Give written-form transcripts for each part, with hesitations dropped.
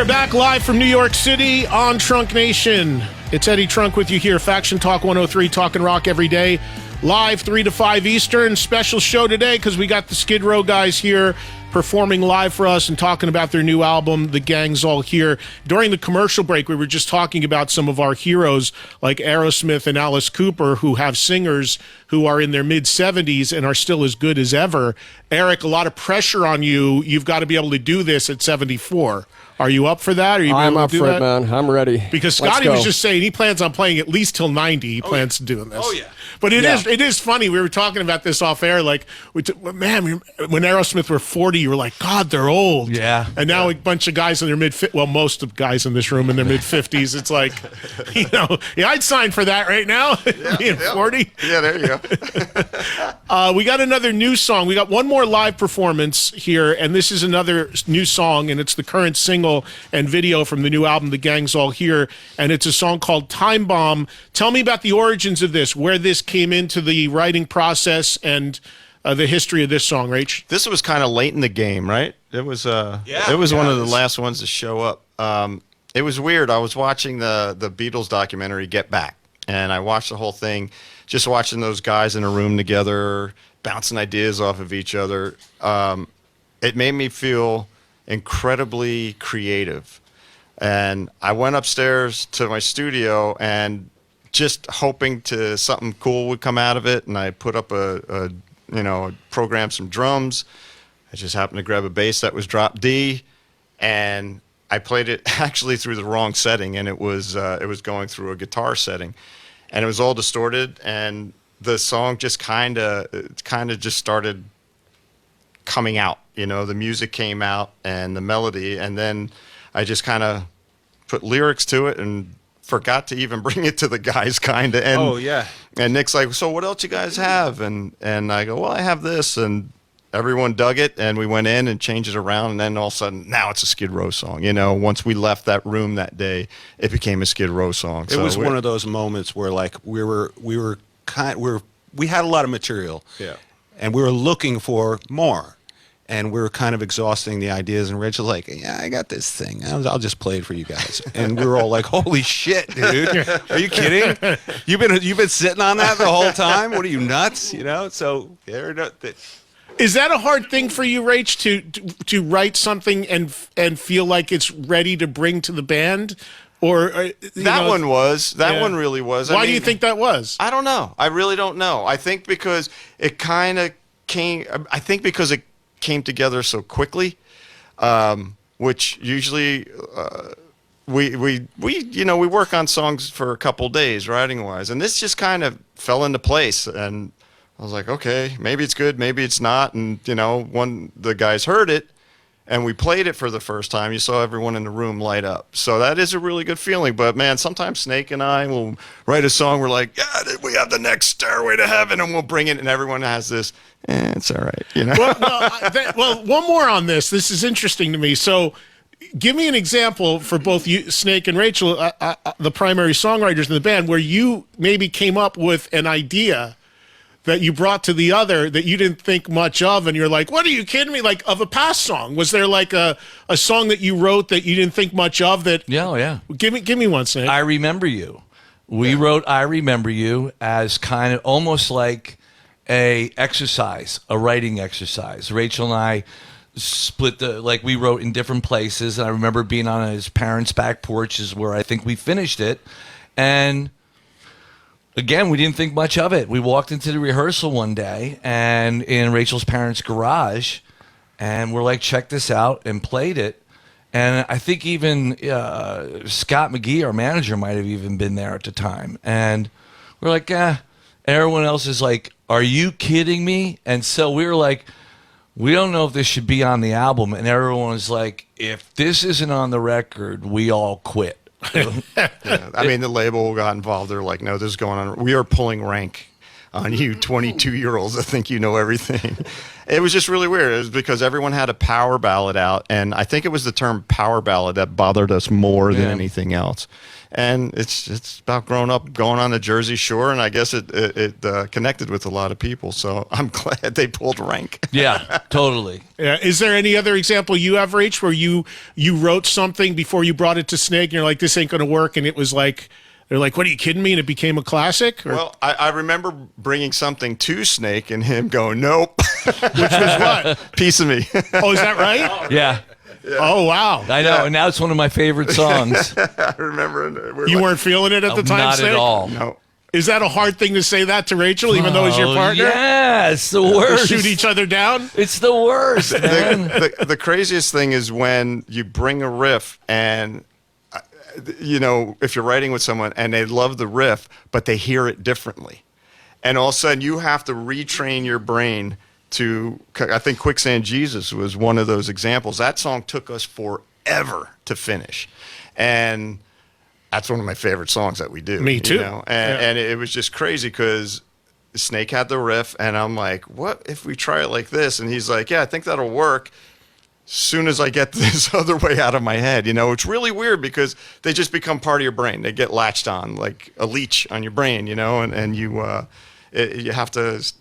are back live from New York City on Trunk Nation. It's Eddie Trunk with you here, Faction Talk 103, talking rock every day. Live 3 to 5 Eastern. Special show today because we got the Skid Row guys here performing live for us and talking about their new album, The Gang's All Here. During the commercial break, we were just talking about some of our heroes like Aerosmith and Alice Cooper, who have singers who are in their mid-70s and are still as good as ever. Eric, a lot of pressure on you. You've got to be able to do this at 74. Are you up for that? Are you I'm able up to do for that? it, man. I'm ready. Because Scotty was just saying he plans on playing at least till 90. He plans to doing this. Oh, yeah. But it is funny. We were talking about this off air. Like, when Aerosmith were 40, you were like, God, they're old. Yeah. And now a bunch of guys in their most of guys in this room in their mid-50s. It's like, I'd sign for that right now, being 40. Yeah, there you go. We got another new song. We got one more live performance here, and this is another new song, and it's the current single and video from the new album, The Gang's All Here, and it's a song called Time Bomb. Tell me about the origins of this, where this came into the writing process, and the history of this song, Rach. This was kind of late in the game, right? It was one of the last ones to show up. It was weird. I was watching the Beatles documentary, Get Back, and I watched the whole thing, just watching those guys in a room together, bouncing ideas off of each other. It made me feel incredibly creative. And I went upstairs to my studio and just hoping something cool would come out of it. And I put up programmed some drums. I just happened to grab a bass that was drop D, and I played it actually through the wrong setting, and it was going through a guitar setting, and it was all distorted, and the song just kind of just started coming out. The music came out and the melody, and then I just kind of put lyrics to it and forgot to even bring it to the guys, kind of. And Nick's like, so what else you guys have? And I go, well, I have this, and everyone dug it, and we went in and changed it around, and then all of a sudden, now it's a Skid Row song. Once we left that room that day, it became a Skid Row song. It was one of those moments where, like, we had a lot of material, and we were looking for more. And we were kind of exhausting the ideas, and Rachel's like, yeah, I got this thing. I'll just play it for you guys. And we were all like, holy shit, dude. Are you kidding? You've been sitting on that the whole time? What are you, nuts? So is that a hard thing for you, Rach, to write something and feel like it's ready to bring to the band? Or one really was. Why do you think that was? I don't know. I really don't know. I think because it kind of came. I think because it came together so quickly, which usually we work on songs for a couple days writing wise, and this just kind of fell into place, and I was like, okay, maybe it's good, maybe it's not. And when the guys heard it and we played it for the first time, you saw everyone in the room light up. So that is a really good feeling. But man, sometimes Snake and I will write a song, we're like, yeah, we have the next Stairway to Heaven, and we'll bring it, and everyone has this, it's all right, Well, one more on this. This is interesting to me. So give me an example for both you, Snake and Rachel, the primary songwriters in the band, where you maybe came up with an idea that you brought to the other that you didn't think much of, and you're like, what, are you kidding me? Like, of a past song, was there like a song that you wrote that you didn't think much of? That give me one, Snake. I Remember You. We wrote I Remember You as kind of almost like a writing exercise. Rachel and I split we wrote in different places, and I remember being on his parents' back porches where I think we finished it, and again, we didn't think much of it. We walked into the rehearsal one day and in Rachel's parents' garage, and we're like, check this out, and played it. And I think even Scott McGee, our manager, might have even been there at the time. And we're like, everyone else is like, are you kidding me? And so we were like, we don't know if this should be on the album. And everyone was like, if this isn't on the record, we all quit. I mean, the label got involved. They're like, no, this is going on. We are pulling rank on you 22-year-olds that think you know everything. It was just really weird. It was because everyone had a power ballad out, and I think it was the term power ballad that bothered us more than anything else. And it's about growing up, going on the Jersey Shore, and I guess it connected with a lot of people. So I'm glad they pulled rank. Yeah, totally. Yeah. Is there any other example you have, Rach, where you wrote something before you brought it to Snake, and you're like, this ain't going to work, and it was like, they're like, what, are you kidding me? And it became a classic? Or? Well, I remember bringing something to Snake and him going, nope. Which was what? Piece of Me. Oh, is that right? Yeah. Oh, wow. I know, and now it's one of my favorite songs. I remember. You weren't feeling it at the time, Not Snake? at all. No. Is that a hard thing to say that to Rachel, even though he's your partner? Yeah, it's the They worst. shoot each other down? It's the worst, man. The craziest thing is when you bring a riff and, if you're writing with someone and they love the riff, but they hear it differently. And all of a sudden you have to retrain your brain I think Quicksand Jesus was one of those examples. That song took us forever to finish. And that's one of my favorite songs that we do. Me too. And it was just crazy because Snake had the riff, and I'm like, what if we try it like this? And he's like, yeah, I think that'll work. Soon as I get this other way out of my head, it's really weird because they just become part of your brain. They get latched on like a leech on your brain, and you have to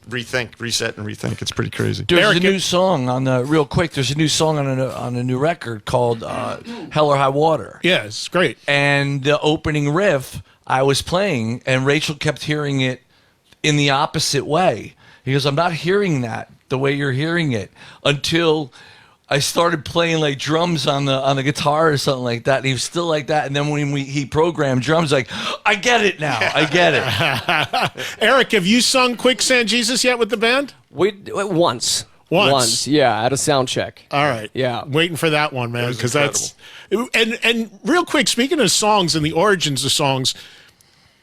rethink, reset, and rethink. It's pretty crazy. There's a new song real quick. There's a new song on a new record called Hell or High Water. Yeah, it's great. And the opening riff I was playing, and Rachel kept hearing it in the opposite way. He goes, I'm not hearing that the way you're hearing it until I started playing like drums on the guitar or something like that, and he was still like that. And then when he programmed drums, like, I get it now. I get it. Eric, have you sung Quicksand Jesus yet with the band? Once. Once? Yeah, at a sound check. All right. Yeah. Waiting for that one, man, because that's and real quick, speaking of songs and the origins of songs,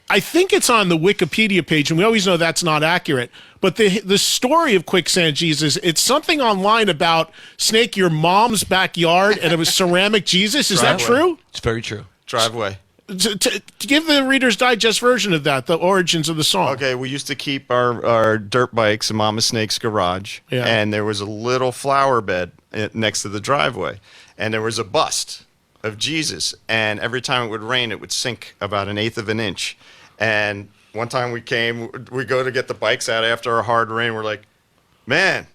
I think it's on the Wikipedia page, and we always know that's not accurate. But the story of Quicksand Jesus, it's something online about, Snake, your mom's backyard, and it was ceramic Jesus. Is that true? It's very true. Driveway. To give the Reader's Digest version of that, the origins of the song. Okay, we used to keep our dirt bikes in Mama Snake's garage, and there was a little flower bed next to the driveway, and there was a bust of Jesus, and every time it would rain, it would sink about 1/8 of an inch. And one time we go to get the bikes out after a hard rain. We're like, man,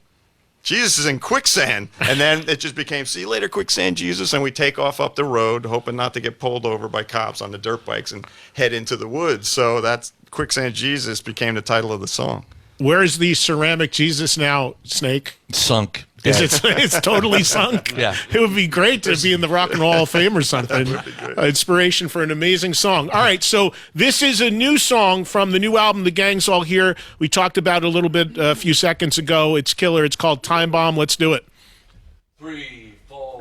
Jesus is in quicksand. And then it just became, see you later, Quicksand Jesus. And we take off up the road, hoping not to get pulled over by cops on the dirt bikes and head into the woods. So that's Quicksand Jesus became the title of the song. Where's the ceramic Jesus now, Snake? Sunk. Is it's totally sunk? Yeah. It would be great to be in the Rock and Roll Hall of Fame or something. Inspiration for an amazing song. All right, so this is a new song from the new album, The Gang's All Here. We talked about it a little bit a few seconds ago. It's killer. It's called Time Bomb. Let's do it. 3, 4.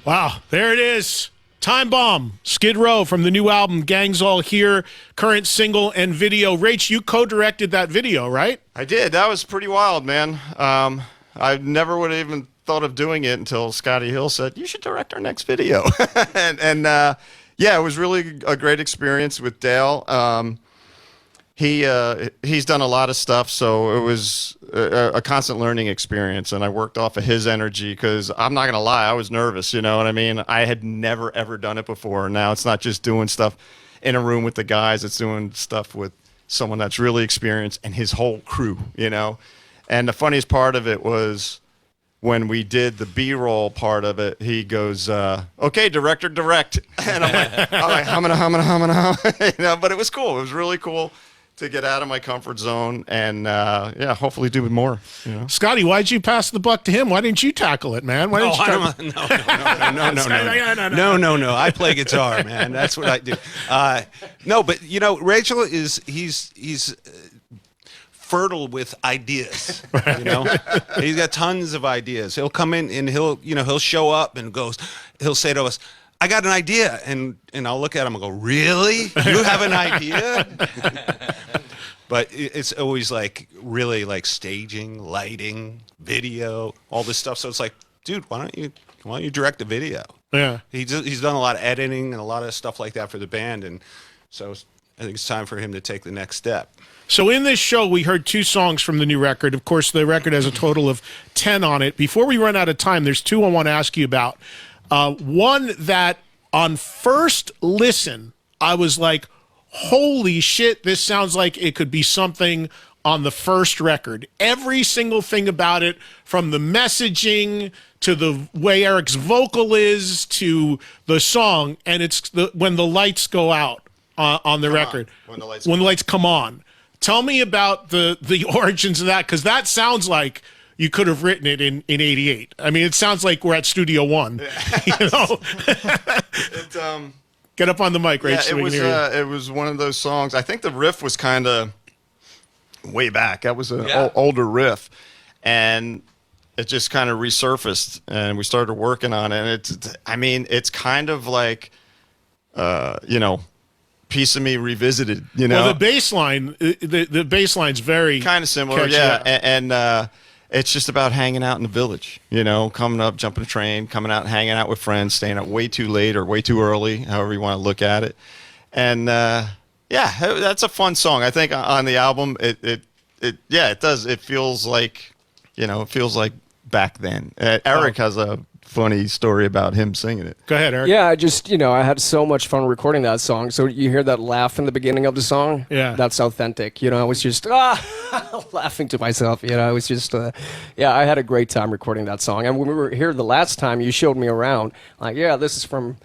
Wow, there it is. Time Bomb, Skid Row from the new album, Gang's All Here, current single and video. Rach, you co-directed that video, right? I did. That was pretty wild, man. I never would have even thought of doing it until Scotty Hill said, you should direct our next video. and yeah, it was really a great experience with Dale. He's done a lot of stuff, so it was a constant learning experience, and I worked off of his energy because I'm not going to lie, I was nervous, you know what I mean? I had never, ever done it before. Now it's not just doing stuff in a room with the guys, it's doing stuff with someone that's really experienced and his whole crew, you know? And the funniest part of it was when we did the B-roll part of it, he goes, okay, director, direct. And I'm like, hum. You know, but it was cool. It was really cool to get out of my comfort zone and, yeah, hopefully do more. You know? Scotty, why'd you pass the buck to him? Why didn't you tackle it, man? Why didn't you No. I play guitar, man. That's what I do. No, but, you know, Rachel he's fertile with ideas, you know? He's got tons of ideas. He'll come in and he'll show up and he'll say to us, I got an idea. And I'll look at him and go, really? You have an idea? But it's always like really like staging, lighting, video, all this stuff. So it's like, dude, why don't you direct a video? Yeah. He's done a lot of editing and a lot of stuff like that for the band. And so I think it's time for him to take the next step. So in this show, we heard 2 songs from the new record. Of course, the record has a total of 10 on it. Before we run out of time, there's 2 I want to ask you about. One that on first listen, I was like, holy shit, this sounds like it could be something on the first record. Every single thing about it, from the messaging to the way Eric's vocal is to the song, and it's when the lights go out on the record. When the lights come on. Tell me about the origins of that, because that sounds like you could have written it in 88. I mean, it sounds like we're at Studio One. You know? Get up on the mic, Rach. Yeah, so we can hear you. it was one of those songs. I think the riff was kind of way back. That was an older riff, and it just kind of resurfaced, and we started working on it. And it's kind of like, Piece of Me revisited. Well, the bass line, the bass line's very kind of similar, catchy. yeah. And it's just about hanging out in the village, coming up, jumping a train, coming out and hanging out with friends, staying up way too late or way too early, however you want to look at it. And that's a fun song. I think on the album, it does. It feels like, back then. Eric has a funny story about him singing it. Go ahead, Eric. Yeah, I had so much fun recording that song. So you hear that laugh in the beginning of the song? Yeah. That's authentic. I was just laughing to myself. I was just, I had a great time recording that song. And when we were here the last time, you showed me around. Like, this is from,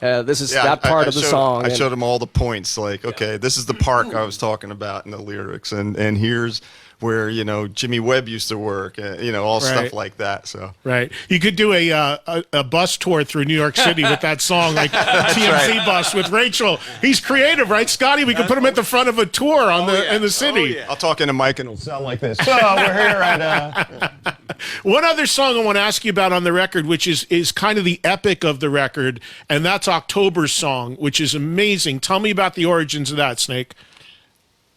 that part of the song. I showed him all the points. Like, okay, this is the park I was talking about in the lyrics. And here's where Jimmy Webb used to work, all stuff like that. So right, you could do a bus tour through New York City with that song, like TMZ bus with Rachel. He's creative, right, Scotty? We could put him at the front of a tour in the city. Oh, yeah. I'll talk into Mike and it'll sound like this. So we're here at. One other song I want to ask you about on the record, which is kind of the epic of the record, and that's October's song, which is amazing. Tell me about the origins of that, Snake.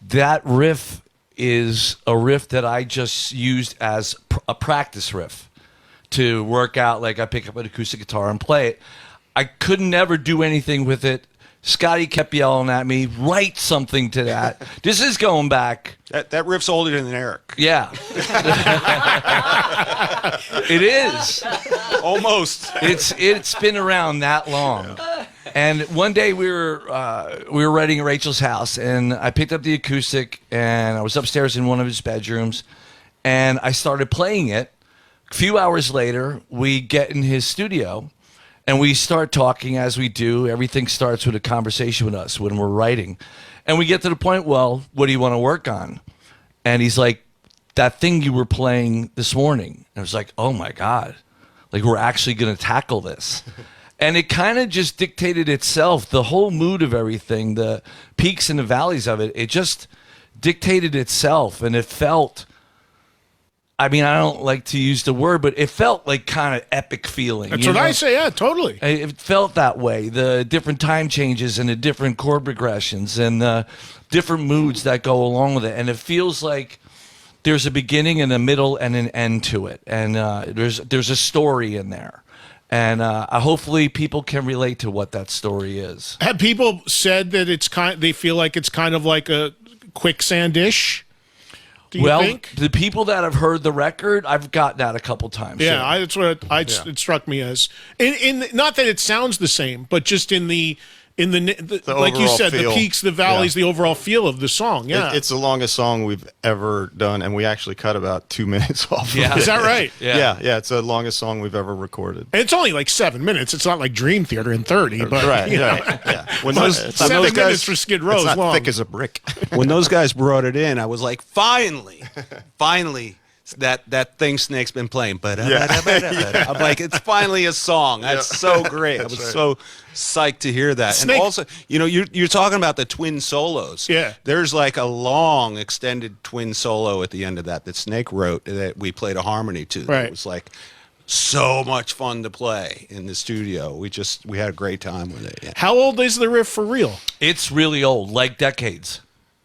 That riff is a riff that I just used as a practice riff to work out. Like, I pick up an acoustic guitar and play it. I could never do anything with it. Scotty kept yelling at me, write something to that. This is going back. That riff's older than Eric. Yeah. It is. Almost. It's been around that long. And one day we were writing at Rachel's house, and I picked up the acoustic, and I was upstairs in one of his bedrooms, and I started playing it. A few hours later, we get in his studio, and we start talking as we do. Everything starts with a conversation with us when we're writing. And we get to the point, well, what do you want to work on? And he's like, that thing you were playing this morning. And I was like, oh my God, like, we're actually going to tackle this. And it kind of just dictated itself, the whole mood of everything, the peaks and the valleys of it. It just dictated itself, and it felt, I mean, I don't like to use the word, but it felt like kind of epic feeling. That's what I say, yeah, totally. It felt that way, the different time changes and the different chord progressions and the different moods that go along with it. And it feels like there's a beginning and a middle and an end to it. And there's a story in there. And hopefully people can relate to what that story is. Have people said that they feel like it's kind of like a quicksand-ish? Do you think? The people that have heard the record, I've got that a couple times. Yeah, that's what it struck me as. In not that it sounds the same, but just in the like you said, feel. The peaks, the valleys, the overall feel of the song. Yeah, it's the longest song we've ever done, and we actually cut about 2 minutes off. Yeah. of it. Is that right? Yeah. It's the longest song we've ever recorded. And it's only like 7 minutes. It's not like Dream Theater in 30, but Right. you know. Yeah. When It's 7 minutes for Skid Row it's is not long. thick as a brick. When those guys brought it in, I was like, finally, that thing Snake's been playing. But I'm like, it's finally a song. That's so great. I was so psyched to hear that. Snake- And also, you're talking about the twin solos. Yeah. There's like a long extended twin solo at the end of that Snake wrote that we played a harmony to. Right. It was like so much fun to play in the studio. We had a great time with it. Yeah. How old is the riff for real? It's really old, like decades.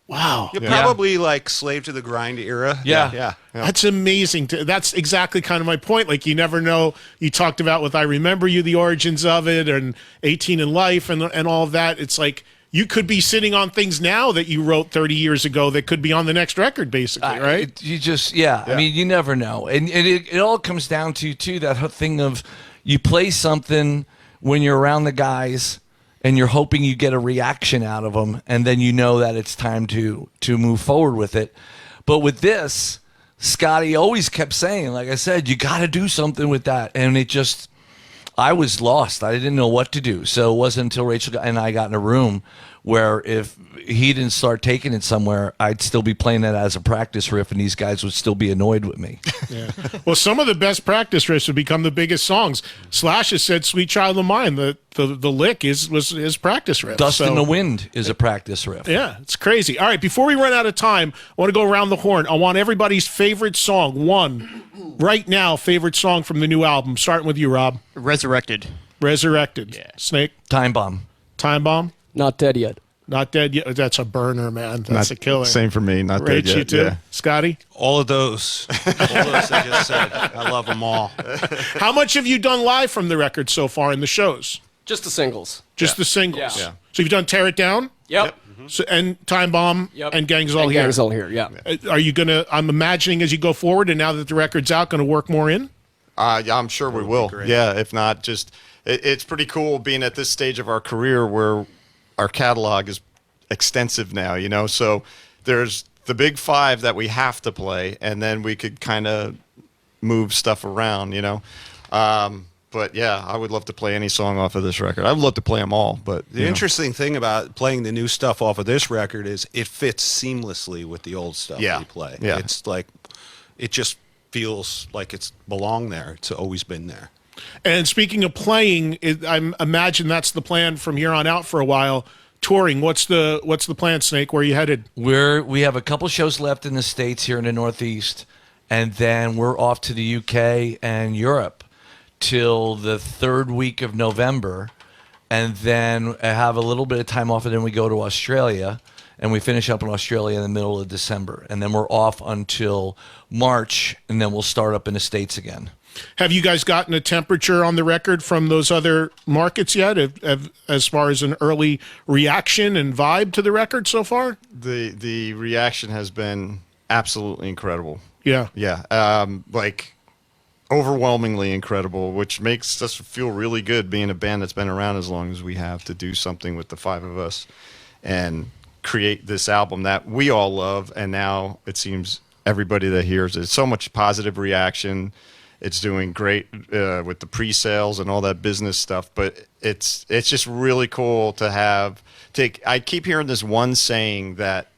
Wow. You're probably like Slave to the Grind era. Yeah. That's amazing. That's exactly kind of my point. Like, you never know. You talked about with I Remember You, the origins of it, and 18 in Life and all of that. It's like you could be sitting on things now that you wrote 30 years ago that could be on the next record, basically, right? You just, I mean, you never know. And it all comes down to, too, that thing of you play something when you're around the guys and you're hoping you get a reaction out of them, and then you know that it's time to move forward with it. But with this, Scotty always kept saying, like I said, you got to do something with that. And it just, I was lost. I didn't know what to do. So it wasn't until Rachel and I got in a room where if he didn't start taking it somewhere, I'd still be playing it as a practice riff, and these guys would still be annoyed with me. Yeah. Well, some of the best practice riffs would become the biggest songs. Slash has said "Sweet Child of Mine." The lick was his practice riff. Dust in the Wind is a practice riff. Yeah, it's crazy. All right, before we run out of time, I want to go around the horn. I want everybody's favorite song, one right now, favorite song from the new album. Starting with you, Rob. Resurrected. Yeah. Snake. Time Bomb. Time Bomb. Not dead yet. Not dead yet. That's a burner, man. That's a killer. Same for me. Not Rach, dead yet. you too? Yeah. Scotty? All of those. All those I just said. I love them all. How much have you done live from the record so far in the shows? Just the singles. Just the singles. Yeah. So you've done Tear It Down? Yep. So, and Time Bomb and Gangs All And Here. Gangs All Here, yeah. Are you going to, I'm imagining as you go forward and now that the record's out, going to work more in? Yeah, I'm sure we will. Yeah, if not, just it's pretty cool being at this stage of our career where our catalog is extensive now, you know. So there's the big five that we have to play, and then we could kind of move stuff around, you know. But yeah, I would love to play any song off of this record. I'd love to play them all, but The interesting thing about playing the new stuff off of this record is it fits seamlessly with the old stuff we play. Yeah. It's like, it just feels like it's belonged there. It's always been there. And speaking of playing, I imagine that's the plan from here on out for a while. Touring, what's the plan, Snake? Where are you headed? We have a couple shows left in the States here in the Northeast, and then we're off to the UK and Europe till the third week of November, and then have a little bit of time off, and then we go to Australia, and we finish up in Australia in the middle of December, and then we're off until March, and then we'll start up in the States again. Have you guys gotten a temperature on the record from those other markets yet, as far as an early reaction and vibe to the record so far? the reaction has been absolutely incredible. Yeah. Yeah, like overwhelmingly incredible, which makes us feel really good being a band that's been around as long as we have, to do something with the five of us and create this album that we all love. And now it seems everybody that hears it, so much positive reaction. It's doing great with the pre-sales and all that business stuff, but it's just really cool to have. I keep hearing this one saying that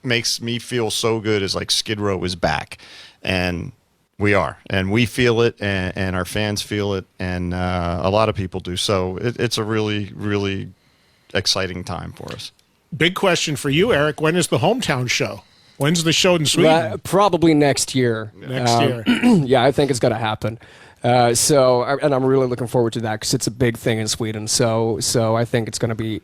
makes me feel so good, is like Skid Row is back, and we are, and we feel it, and our fans feel it, and a lot of people do. So it's a really, really exciting time for us. Big question for you, Eric. When is the hometown show? When's the show in Sweden? Probably next year. Next year. Yeah, I think it's going to happen. And I'm really looking forward to that because it's a big thing in Sweden. So I think it's going to be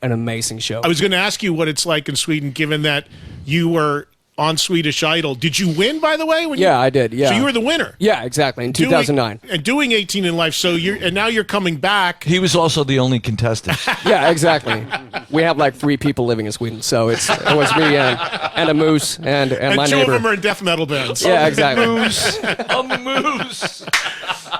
an amazing show. I was going to ask you what it's like in Sweden, given that you were on Swedish Idol. Did you win, by the way? I did. Yeah. So you were the winner. Yeah, exactly. In 2009. Doing 18 in Life. So now you're coming back. He was also the only contestant. Yeah, exactly. We have like 3 people living in Sweden, so it was me and a moose and my two neighbor. of them are in death metal bands. Yeah, exactly. A moose.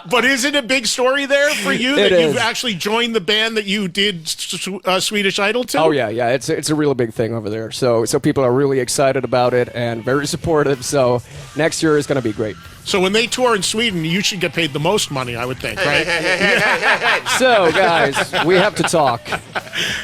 But is it a big story there for you It that you've is. actually joined the band that you did Swedish Idol to? Oh yeah. It's a real big thing over there. So people are really excited about it and very supportive. So next year is going to be great. So when they tour in Sweden, you should get paid the most money, I would think, right? So guys, we have to talk.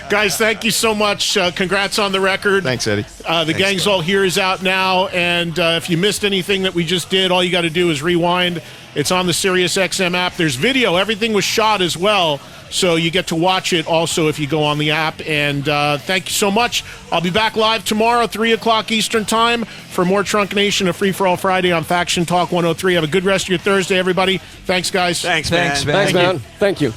Guys, thank you so much. Congrats on the record. Thanks, Eddie. The Gang's All Here is out now, and if you missed anything that we just did, all you got to do is rewind. It's on the SiriusXM app. There's video. Everything was shot as well. So you get to watch it also if you go on the app. And thank you so much. I'll be back live tomorrow, 3 o'clock Eastern Time, for more Trunk Nation, a free-for-all Friday on Faction Talk 103. Have a good rest of your Thursday, everybody. Thanks, guys. Thanks, man. Thanks, man. Thanks, man. Thank you.